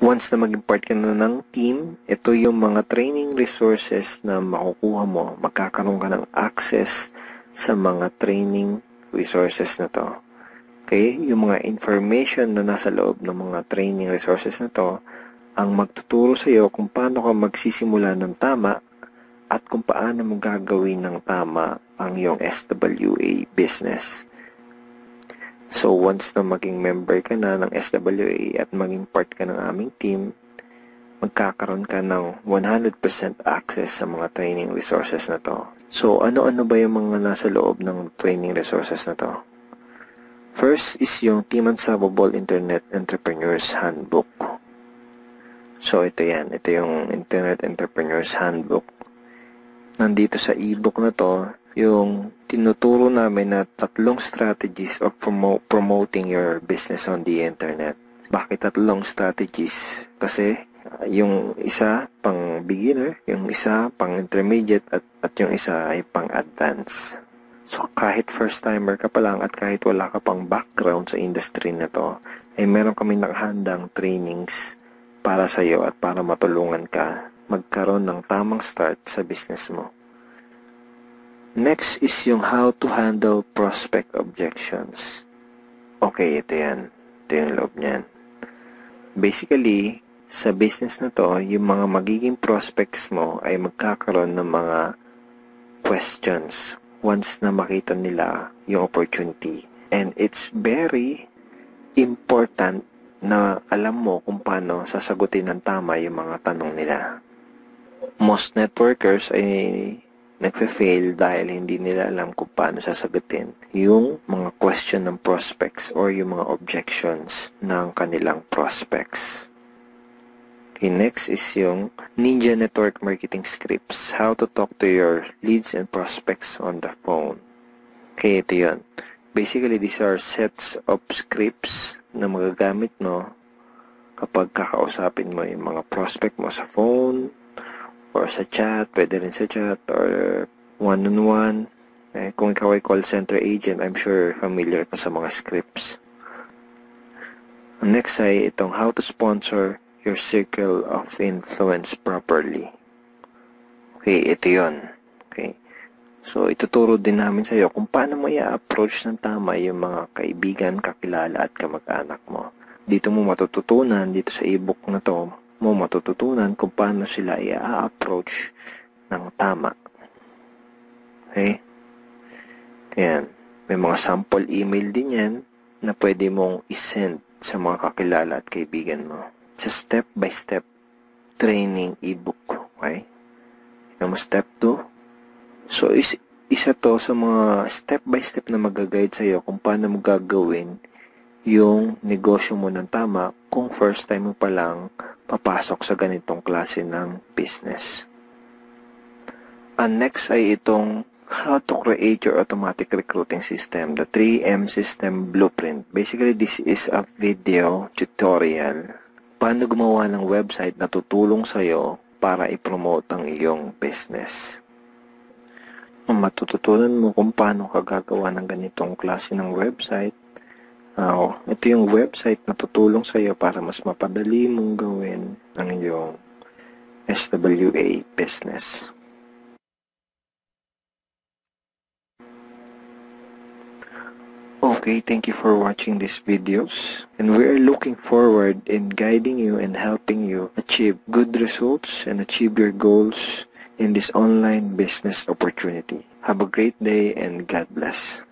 Once na maging part ka na ng team, ito yung mga training resources na makukuha mo. Magkakaroon ka ng access sa mga training resources na to. Okay? Yung mga information na nasa loob ng mga training resources na to, ang magtuturo sa iyo kung paano ka magsisimula ng tama at kung paano mo gagawin ng tama ang iyong SWA business. So, once na maging member ka na ng SWA at maging part ka ng aming team, magkakaroon ka ng 100% access sa mga training resources na to. So, ano-ano ba yung mga nasa loob ng training resources na to? First is yung Team Unstoppable Internet Entrepreneurs Handbook. So, ito yan. Ito yung Internet Entrepreneurs Handbook. Nandito sa ebook na to, yung tinuturo namin na 3 strategies of promoting your business on the internet. Bakit 3 strategies? Kasi yung isa pang beginner, yung isa pang intermediate, at yung isa ay pang advanced. So kahit first timer ka pa lang at kahit wala ka pang background sa industry na to, ay meron kami nakahandang trainings para sa iyo at para matulungan ka magkaroon ng tamang start sa business mo. Next is yung how to handle prospect objections. Okay, ito yan. Ito yung loob niyan. Basically, sa business na to, yung mga magiging prospects mo ay magkakaroon ng mga questions once na makita nila yung opportunity. And it's very important na alam mo kung paano sasagutin ng tama yung mga tanong nila. Most networkers ay nagfe-fail dahil hindi nila alam kung paano sasagutin yung mga question ng prospects or yung mga objections ng kanilang prospects. Okay, next is yung Ninja Network Marketing Scripts. How to talk to your leads and prospects on the phone. Okay, ito yun. Basically, these are sets of scripts na magagamit mo kapag kakausapin mo yung mga prospect mo sa phone, or sa chat, pwede rin sa chat, or one-on-one. Kung ikaw ay call center agent, I'm sure familiar ka sa mga scripts. Next ay itong how to sponsor your circle of influence properly. Okay, ito yun. Okay. So, ituturo din namin sa iyo kung paano mo i-approach ng tama yung mga kaibigan, kakilala at kamag-anak mo. Dito mo matututunan, dito sa ebook na to, mo matututunan kung paano sila i-approach ng tama. Okay? Yan. May mga sample email din yan na pwede mong isend sa mga kakilala at kaibigan mo. It's a step-by-step training ebook. Okay? Yung step 2. So, isa to sa mga step-by-step na mag-guide sa iyo kung paano mo gagawin yung negosyo mo ng tama kung first time mo pa lang papasok sa ganitong klase ng business. And next ay itong how to create your automatic recruiting system, the 3M system blueprint. Basically, this is a video tutorial paano gumawa ng website na tutulong sa'yo para i-promote ang iyong business. Matututunan mo kung paano ka gagawa ng ganitong klase ng website. Ito yung website na tutulong sa iyo para mas mapadali mong gawin ang iyong SWA business. Okay, thank you for watching these videos. And we are looking forward in guiding you and helping you achieve good results and achieve your goals in this online business opportunity. Have a great day and God bless.